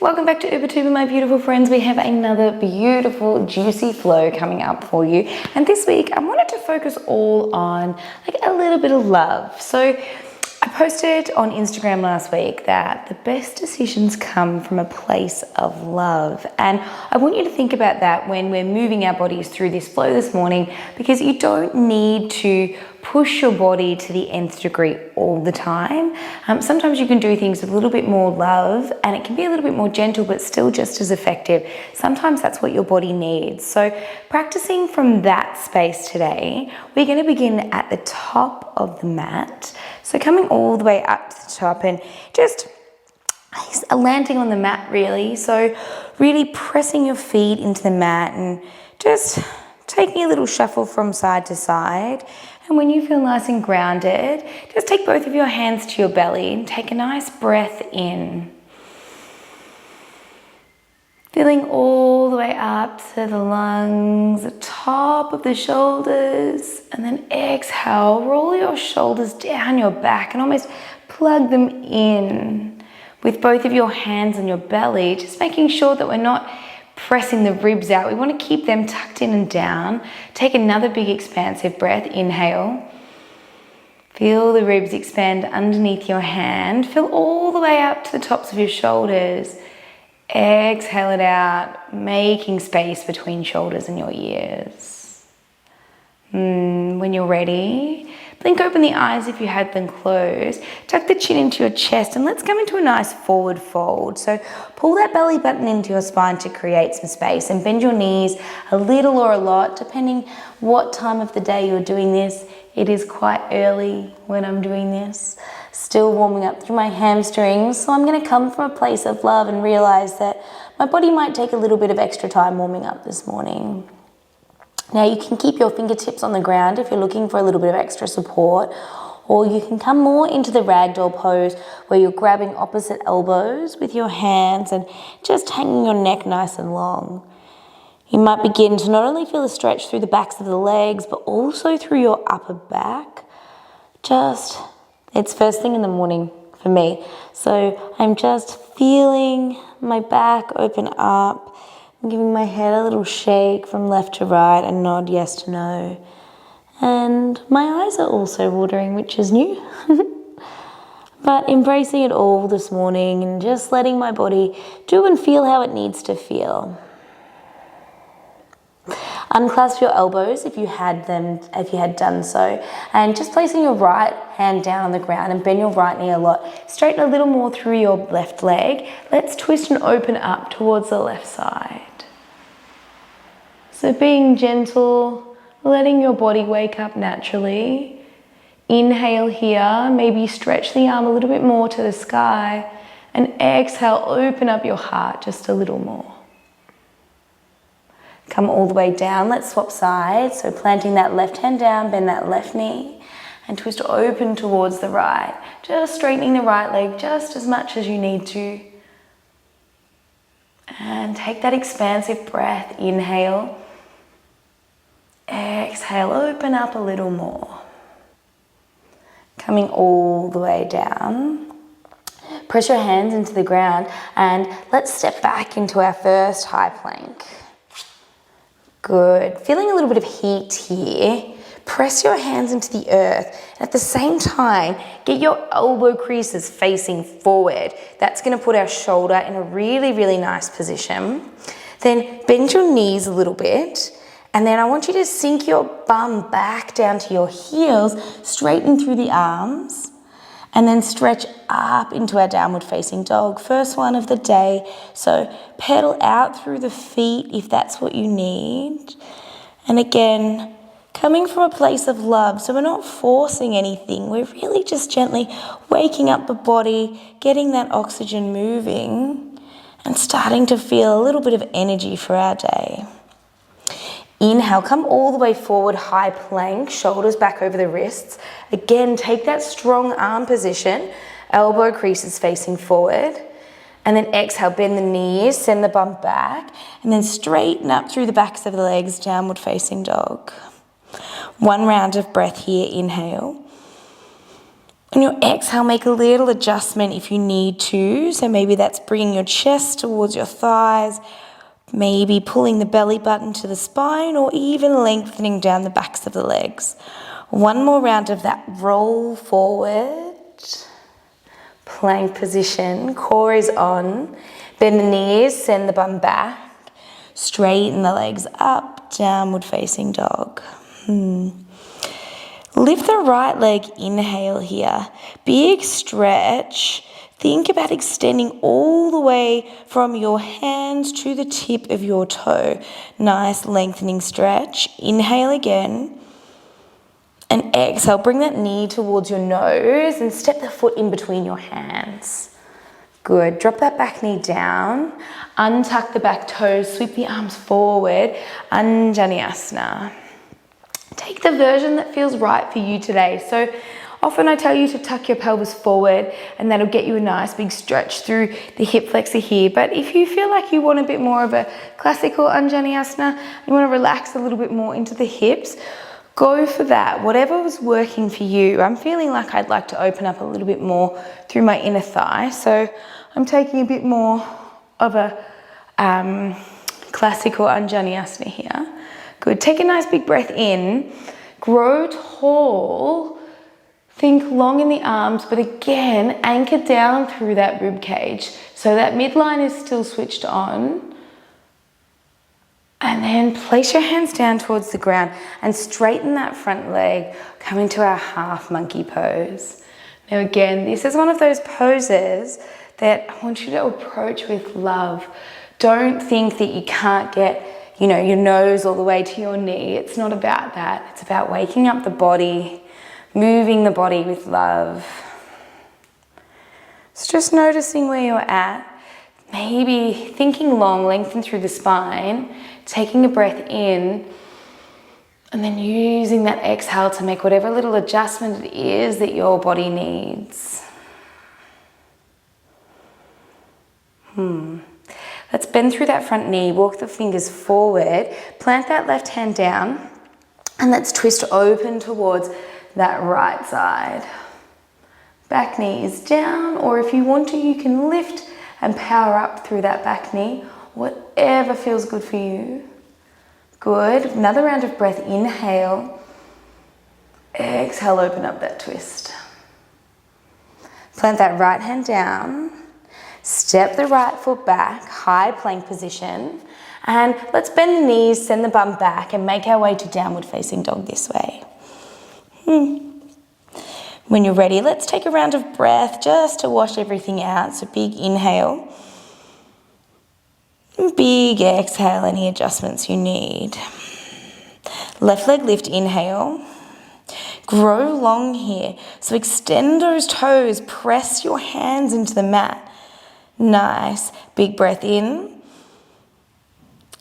Welcome back to Ubatooba, my beautiful friends. We have another beautiful, juicy flow coming up for you. And this week, I wanted to focus all on like a little bit of love. So I posted on Instagram last week that the best decisions come from a place of love. And I want you to think about that when we're moving our bodies through this flow this morning, because you don't need to push your body to the nth degree all the time. Sometimes you can do things with a little bit more love and it can be a little bit more gentle, but still just as effective. Sometimes that's what your body needs. So practicing from that space today, we're going to begin at the top of the mat. So coming all the way up to the top and just landing on the mat really. So really pressing your feet into the mat and just taking a little shuffle from side to side. And when you feel nice and grounded, just take both of your hands to your belly and take a nice breath in. Feeling all the way up to the lungs, the top of the shoulders, and then exhale, roll your shoulders down your back and almost plug them in with both of your hands on your belly, just making sure that we're not pressing the ribs out. We want to keep them tucked in and down. Take another big expansive breath. Inhale. Feel the ribs expand underneath your hand. Fill all the way up to the tops of your shoulders. Exhale it out, making space between shoulders and your ears. When you're ready, blink open the eyes if you had them closed. Tuck the chin into your chest and let's come into a nice forward fold. So pull that belly button into your spine to create some space and bend your knees a little or a lot, depending what time of the day you're doing this. It is quite early when I'm doing this. Still warming up through my hamstrings. So I'm going to come from a place of love and realize that my body might take a little bit of extra time warming up this morning. Now you can keep your fingertips on the ground if you're looking for a little bit of extra support, or you can come more into the ragdoll pose where you're grabbing opposite elbows with your hands and just hanging your neck nice and long. You might begin to not only feel a stretch through the backs of the legs, but also through your upper back. It's first thing in the morning for me. So I'm just feeling my back open up. I'm giving my head a little shake from left to right and nod yes to no. And my eyes are also watering, which is new. But embracing it all this morning and just letting my body do and feel how it needs to feel. Unclasp your elbows if you had done so, and just placing your right hand down on the ground and bend your right knee a lot. Straighten a little more through your left leg. Let's twist and open up towards the left side. So being gentle, letting your body wake up naturally. Inhale here, maybe stretch the arm a little bit more to the sky, and exhale, open up your heart just a little more. Come all the way down, let's swap sides. So planting that left hand down, bend that left knee and twist open towards the right. Just straightening the right leg just as much as you need to. And take that expansive breath, inhale. Exhale, open up a little more. Coming all the way down. Press your hands into the ground and let's step back into our first high plank. Good. Feeling a little bit of heat here. Press your hands into the earth. And at the same time, get your elbow creases facing forward. That's going to put our shoulder in a really, really nice position. Then bend your knees a little bit. And then I want you to sink your bum back down to your heels, straighten through the arms. And then stretch up into our downward facing dog. First one of the day. So pedal out through the feet if that's what you need. And again, coming from a place of love. So we're not forcing anything. We're really just gently waking up the body, getting that oxygen moving, and starting to feel a little bit of energy for our day. Inhale, come all the way forward, high plank, shoulders back over the wrists. Again, take that strong arm position, elbow creases facing forward. And then exhale, bend the knees, send the bum back, and then straighten up through the backs of the legs, downward facing dog. One round of breath here, inhale. On your exhale, make a little adjustment if you need to. So maybe that's bringing your chest towards your thighs, maybe pulling the belly button to the spine, or even lengthening down the backs of the legs. One more round of that. Roll forward. Plank position. Core is on. Bend the knees, send the bum back. Straighten the legs up, downward facing dog. Lift the right leg, inhale here. Big stretch. Think about extending all the way from your hands to the tip of your toe. Nice lengthening stretch. Inhale again. And exhale, bring that knee towards your nose and step the foot in between your hands. Good. Drop that back knee down. Untuck the back toes, sweep the arms forward. Anjaneyasana. Take the version that feels right for you today. So often I tell you to tuck your pelvis forward and that'll get you a nice big stretch through the hip flexor here. But if you feel like you want a bit more of a classical Anjaneyasana, you want to relax a little bit more into the hips, go for that. Whatever was working for you. I'm feeling like I'd like to open up a little bit more through my inner thigh. So I'm taking a bit more of a classical Anjaneyasana here. Good. Take a nice big breath in. Grow tall. Think long in the arms, but again, anchor down through that rib cage. So that midline is still switched on. And then place your hands down towards the ground and straighten that front leg. Come into our half monkey pose. Now again, this is one of those poses that I want you to approach with love. Don't think that you can't get your nose all the way to your knee. It's not about that. It's about waking up the body, moving the body with love. It's just noticing where you're at. Maybe thinking long, lengthen through the spine, taking a breath in, and then using that exhale to make whatever little adjustment it is that your body needs. Let's bend through that front knee, walk the fingers forward, plant that left hand down, and let's twist open towards that right side. Back knee is down, or if you want to, you can lift and power up through that back knee, whatever feels good for you. Good. Another round of breath, inhale. Exhale, open up that twist. Plant that right hand down. Step the right foot back, high plank position. And let's bend the knees, send the bum back, and make our way to downward facing dog this way. When you're ready, let's take a round of breath just to wash everything out. So big inhale. Big exhale, any adjustments you need. Left leg lift, inhale. Grow long here. So extend those toes, press your hands into the mat. Nice. Big breath in.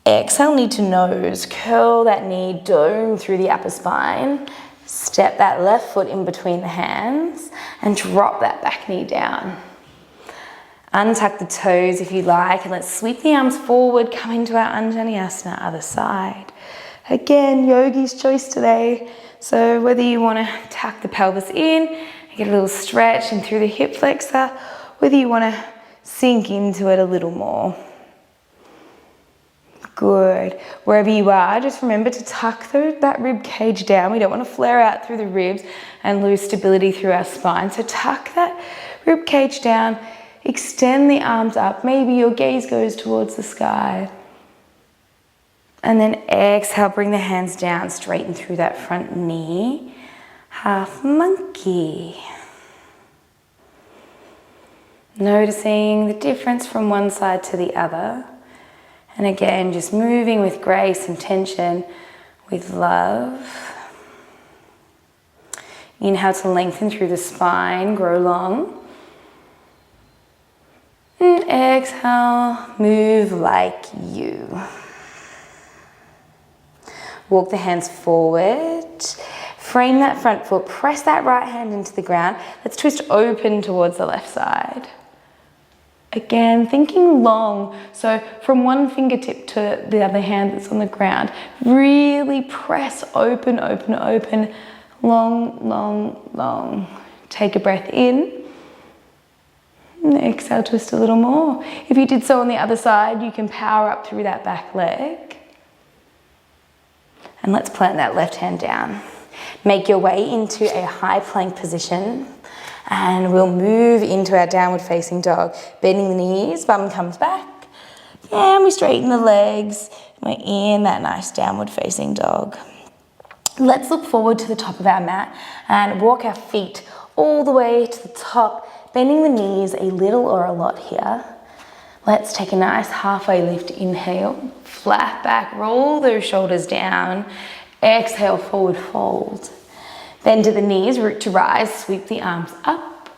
Exhale, knee to nose. Curl that knee, dome through the upper spine. Step that left foot in between the hands and drop that back knee down. Untuck the toes if you like, and let's sweep the arms forward, come into our Anjaneyasana, other side. Again, yogi's choice today. So whether you want to tuck the pelvis in and get a little stretch in through the hip flexor, whether you want to sink into it a little more. Good. Wherever you are, just remember to tuck that rib cage down. We don't want to flare out through the ribs and lose stability through our spine. So tuck that rib cage down, extend the arms up. Maybe your gaze goes towards the sky. And then exhale, bring the hands down, straighten through that front knee. Half monkey. Noticing the difference from one side to the other. And again, just moving with grace and tension, with love. Inhale to lengthen through the spine, grow long. And exhale, move like you. Walk the hands forward. Frame that front foot, press that right hand into the ground. Let's twist open towards the left side. Again, thinking long, so from one fingertip to the other hand that's on the ground, really press open, open, open, long, long, long. Take a breath in. And exhale, twist a little more. If you did so on the other side, you can power up through that back leg. And let's plant that left hand down. Make your way into a high plank position. And we'll move into our downward facing dog. Bending the knees, bum comes back. And we straighten the legs. We're in that nice downward facing dog. Let's look forward to the top of our mat and walk our feet all the way to the top, bending the knees a little or a lot here. Let's take a nice halfway lift. Inhale, flat back, roll those shoulders down. Exhale, forward fold. Bend to the knees, root to rise, sweep the arms up.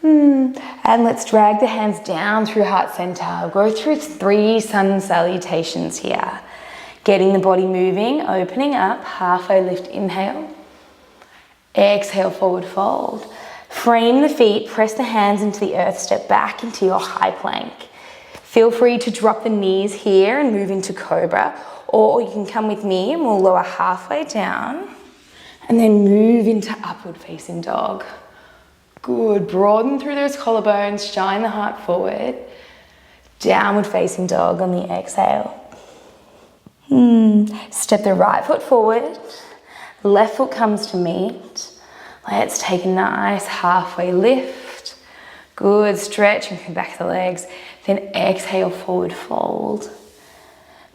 And let's drag the hands down through heart center. Go through 3 sun salutations here. Getting the body moving, opening up, halfway lift, inhale. Exhale, forward fold. Frame the feet, press the hands into the earth, step back into your high plank. Feel free to drop the knees here and move into cobra, or you can come with me and we'll lower halfway down and then move into upward facing dog. Good, broaden through those collarbones, shine the heart forward. Downward facing dog on the exhale. Step the right foot forward, left foot comes to meet. Let's take a nice halfway lift. Good, stretch and come back the legs. Then exhale, forward fold.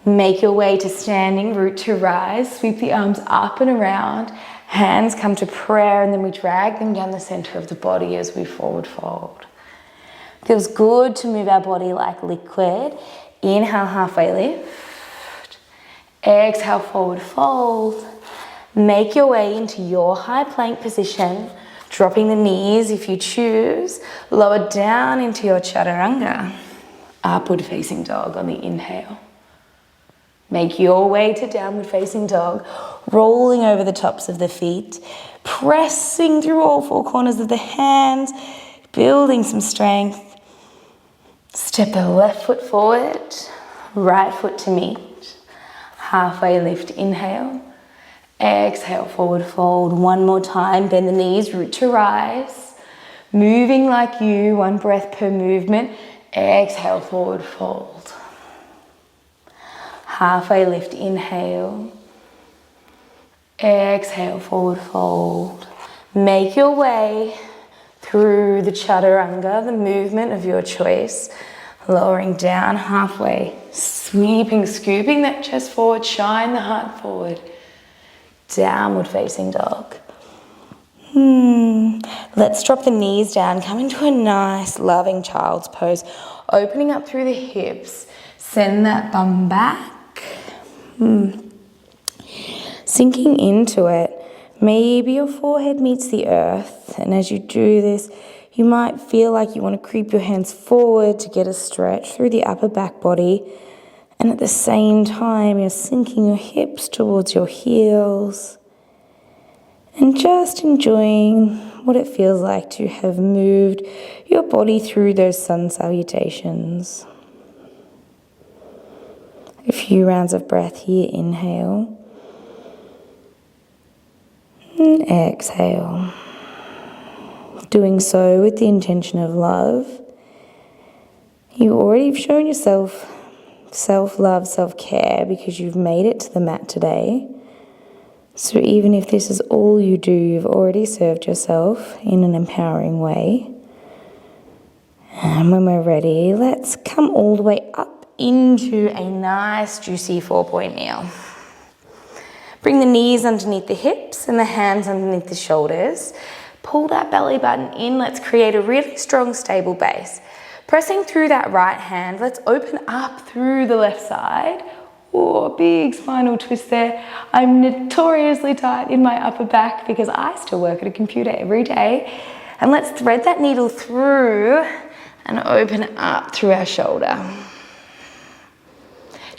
Make your way to standing, root to rise. Sweep the arms up and around. Hands come to prayer and then we drag them down the center of the body as we forward fold. Feels good to move our body like liquid. Inhale, halfway lift. Exhale, forward fold. Make your way into your high plank position, dropping the knees if you choose. Lower down into your chaturanga. Upward facing dog on the inhale. Make your way to downward facing dog, rolling over the tops of the feet, pressing through all 4 corners of the hands, building some strength. Step the left foot forward, right foot to meet. Halfway lift, inhale. Exhale, forward fold. One more time, bend the knees, root to rise. Moving like you, 1 breath per movement. Exhale, forward fold. Halfway lift, inhale. Exhale, forward fold. Make your way through the chaturanga, the movement of your choice. Lowering down halfway, sweeping, scooping that chest forward, shine the heart forward. Downward facing dog. Let's drop the knees down, come into a nice loving child's pose. Opening up through the hips, send that bum back. Sinking into it, maybe your forehead meets the earth, and as you do this, you might feel like you want to creep your hands forward to get a stretch through the upper back body, and at the same time, you're sinking your hips towards your heels, and just enjoying what it feels like to have moved your body through those sun salutations. A few rounds of breath here, inhale. And exhale. Doing so with the intention of love. You already have shown yourself self-love, self-care because you've made it to the mat today. So even if this is all you do, you've already served yourself in an empowering way. And when we're ready, let's come all the way up into a nice juicy 4-point kneel. Bring the knees underneath the hips and the hands underneath the shoulders. Pull that belly button in. Let's create a really strong, stable base. Pressing through that right hand, let's open up through the left side. Oh, big spinal twist there. I'm notoriously tight in my upper back because I still work at a computer every day. And let's thread that needle through and open up through our shoulder.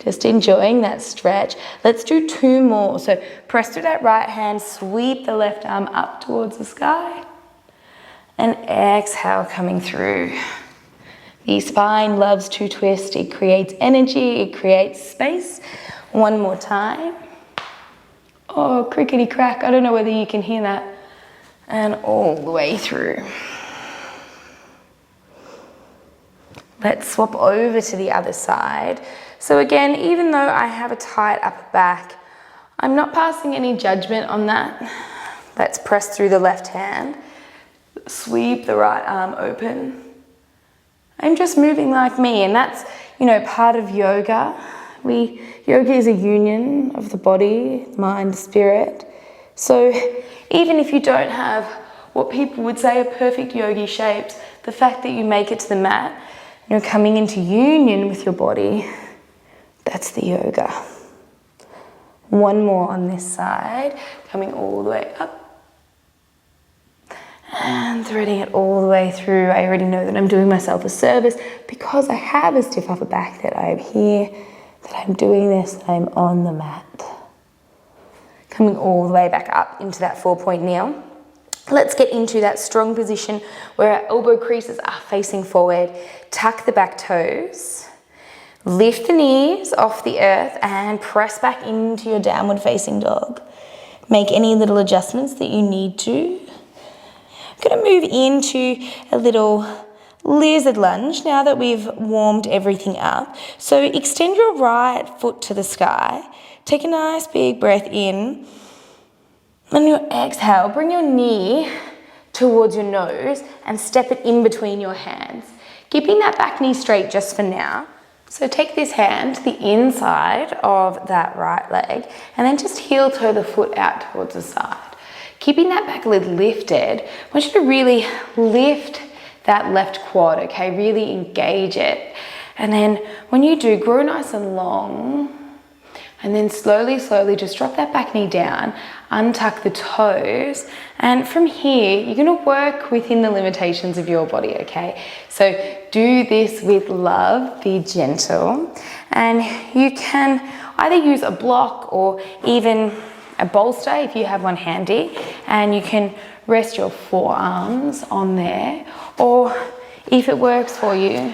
Just enjoying that stretch. Let's do 2 more. So press through that right hand, sweep the left arm up towards the sky. And exhale, coming through. The spine loves to twist. It creates energy, it creates space. 1 more time. Oh, crickety crack. I don't know whether you can hear that. and all the way through. Let's swap over to the other side. So again, even though I have a tight upper back, I'm not passing any judgment on that. Let's press through the left hand, sweep the right arm open. I'm just moving like me, and that's, part of yoga. Yoga is a union of the body, mind, spirit. So even if you don't have what people would say are perfect yogi shapes, the fact that you make it to the mat, you're coming into union with your body, that's the yoga. One more on this side, coming all the way up. And threading it all the way through. I already know that I'm doing myself a service because I have a stiff upper back, that I am here, that I'm doing this, that I'm on the mat. Coming all the way back up into that 4-point kneel. Let's get into that strong position where our elbow creases are facing forward. Tuck the back toes. Lift the knees off the earth and press back into your downward facing dog. Make any little adjustments that you need to. I'm going to move into a little lizard lunge now that we've warmed everything up. So extend your right foot to the sky. Take a nice big breath in. On your exhale, bring your knee towards your nose and step it in between your hands. Keeping that back knee straight just for now. So take this hand to the inside of that right leg and then just heel toe the foot out towards the side. Keeping that back leg lifted, I want you to really lift that left quad, okay? Really engage it. And then when you do, grow nice and long. And then slowly, slowly just drop that back knee down, untuck the toes. And from here, you're gonna work within the limitations of your body, okay? So do this with love, be gentle. And you can either use a block or even a bolster if you have one handy, and you can rest your forearms on there, or if it works for you,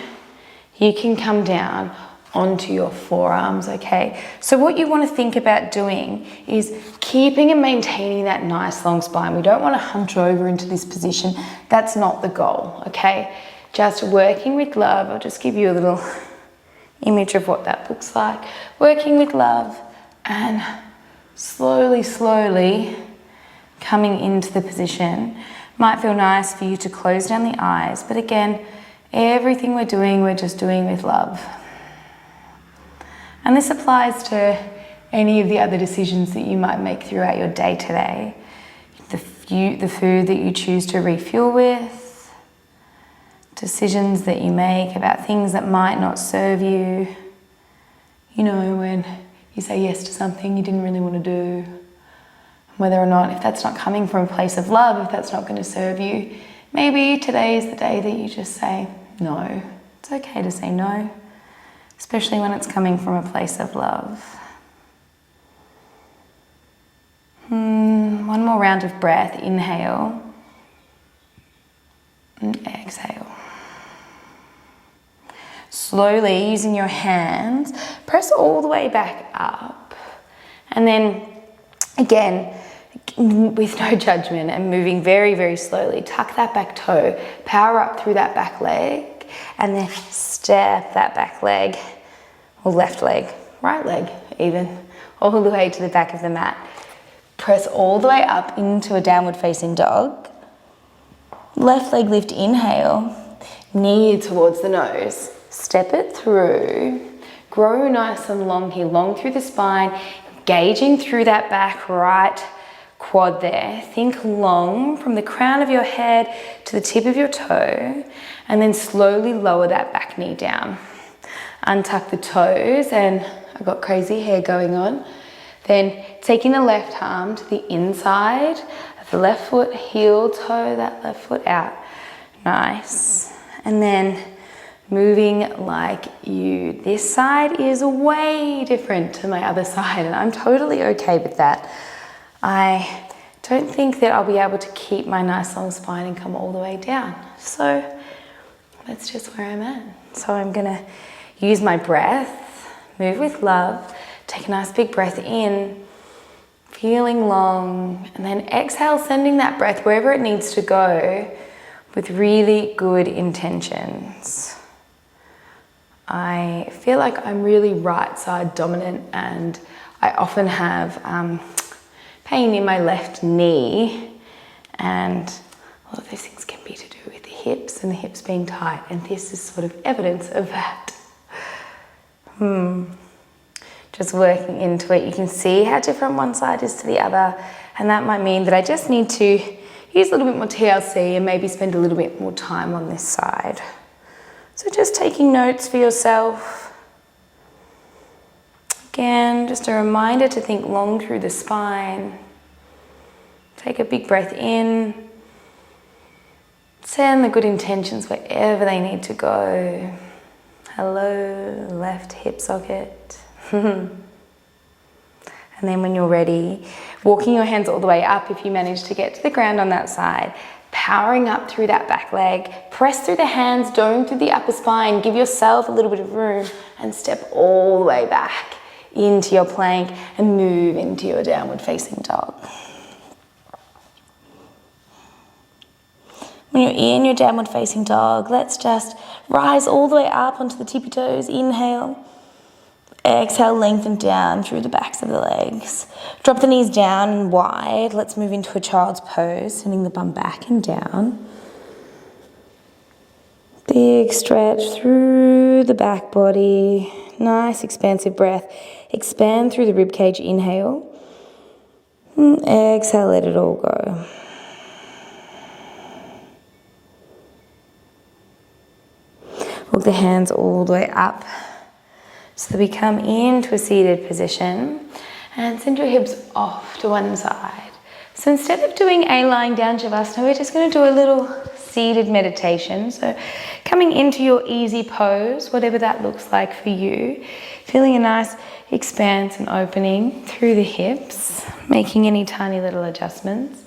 you can come down onto your forearms, okay? So what you want to think about doing is keeping and maintaining that nice long spine. We don't want to hunch over into this position. That's not the goal, okay? Just working with love. I'll just give you a little image of what that looks like. Working with love and slowly, slowly coming into the position. Might feel nice for you to close down the eyes, but again, everything we're just doing with love. And this applies to any of the other decisions that you might make throughout your day today. The food that you choose to refuel with, decisions that you make about things that might not serve you. When you say yes to something you didn't really want to do, whether or not, if that's not coming from a place of love, if that's not going to serve you, maybe today is the day that you just say no. It's okay to say no, especially when it's coming from a place of love. One more round of breath. Inhale and exhale. Slowly, using your hands, press all the way back up. And then, again, with no judgment and moving very, very slowly, tuck that back toe, power up through that back leg, and then step that back leg, or left leg, right leg even, all the way to the back of the mat. Press all the way up into a downward facing dog. Left leg lift, inhale, knee towards the nose. Step it through. Grow nice and long here, long through the spine, engaging through that back right quad there. Think long from the crown of your head to the tip of your toe, and then slowly lower that back knee down. Untuck the toes, and I've got crazy hair going on. Then taking the left arm to the inside of the left foot, heel toe that left foot out. Nice. And then moving like you. This side is way different to my other side, and I'm totally okay with that. I don't think that I'll be able to keep my nice long spine and come all the way down. So that's just where I'm at. So I'm gonna use my breath, move with love, take a nice big breath in, feeling long, and then exhale, sending that breath wherever it needs to go with really good intentions. I feel like I'm really right side dominant, and I often have pain in my left knee, and a lot of those things can be to do with the hips and the hips being tight, and this is sort of evidence of that. Just working into it, you can see how different one side is to the other, and that might mean that I just need to use a little bit more TLC and maybe spend a little bit more time on this side. So just taking notes for yourself. Again, just a reminder to think long through the spine. Take a big breath in. Send the good intentions wherever they need to go. Hello, left hip socket. And then when you're ready, walking your hands all the way up if you manage to get to the ground on that side, powering up through that back leg, press through the hands, dome through the upper spine, give yourself a little bit of room and step all the way back into your plank and move into your downward facing dog. When you're in your downward facing dog, let's just rise all the way up onto the tippy toes, inhale. Exhale, lengthen down through the backs of the legs. Drop the knees down and wide. Let's move into a child's pose, sending the bum back and down. Big stretch through the back body. Nice expansive breath. Expand through the ribcage, inhale. And exhale, let it all go. Walk the hands all the way up. So that we come into a seated position and send your hips off to one side. So instead of doing a lying down Shavasana, we're just going to do a little seated meditation. So coming into your easy pose, whatever that looks like for you, feeling a nice expanse and opening through the hips, making any tiny little adjustments.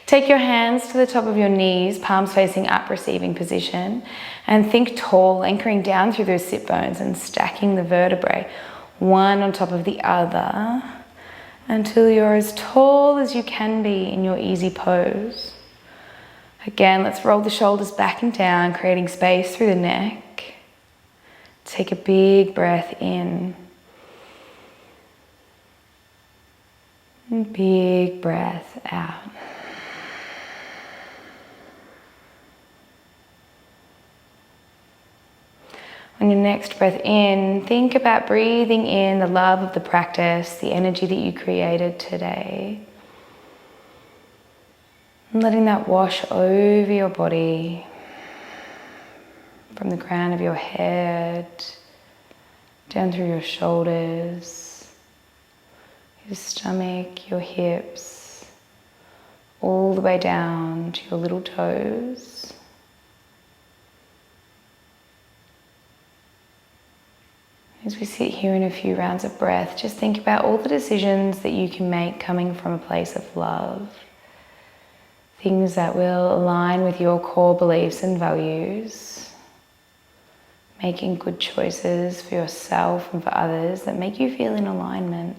Take your hands to the top of your knees, palms facing up, receiving position, and think tall, anchoring down through those sit bones and stacking the vertebrae one on top of the other until you're as tall as you can be in your easy pose. Again, let's roll the shoulders back and down, creating space through the neck. Take a big breath in. And big breath out. On your next breath in, think about breathing in the love of the practice, the energy that you created today. And letting that wash over your body, from the crown of your head, down through your shoulders, your stomach, your hips, all the way down to your little toes. As we sit here in a few rounds of breath, just think about all the decisions that you can make coming from a place of love. Things that will align with your core beliefs and values. Making good choices for yourself and for others that make you feel in alignment.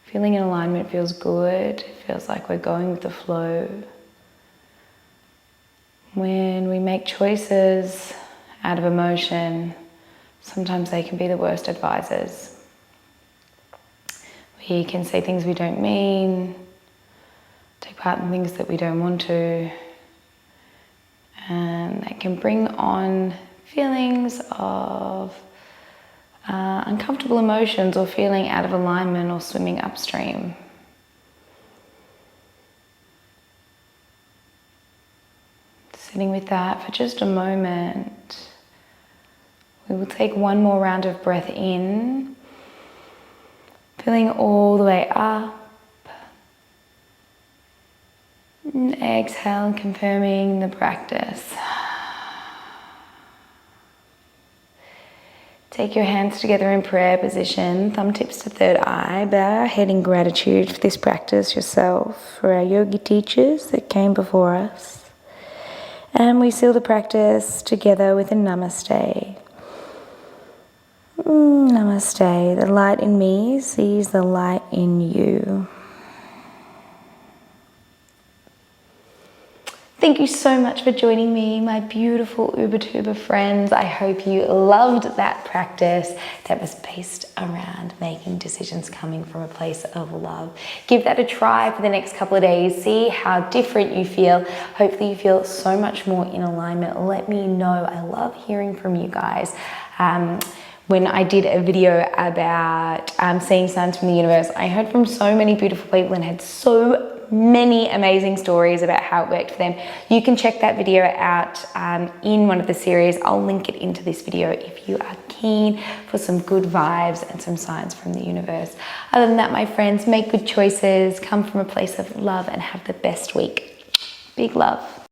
Feeling in alignment feels good. It feels like we're going with the flow. When we make choices out of emotion, sometimes they can be the worst advisors. We can say things we don't mean, take part in things that we don't want to, and that can bring on feelings of uncomfortable emotions or feeling out of alignment or swimming upstream. Sitting with that for just a moment. We will take one more round of breath in, filling all the way up. And exhale, confirming the practice. Take your hands together in prayer position, thumb tips to third eye. Bow our head in gratitude for this practice yourself, for our yogi teachers that came before us. And we seal the practice together with a namaste. Namaste. The light in me sees the light in you. Thank you so much for joining me, my beautiful Ubatooba friends. I hope you loved that practice that was based around making decisions coming from a place of love. Give that a try for the next couple of days. See how different you feel. Hopefully you feel so much more in alignment. Let me know. I love hearing from you guys. When I did a video about seeing signs from the universe, I heard from so many beautiful people and had so many amazing stories about how it worked for them. You can check that video out in one of the series. I'll link it into this video if you are keen for some good vibes and some signs from the universe. Other than that, my friends, make good choices, come from a place of love, and have the best week. Big love.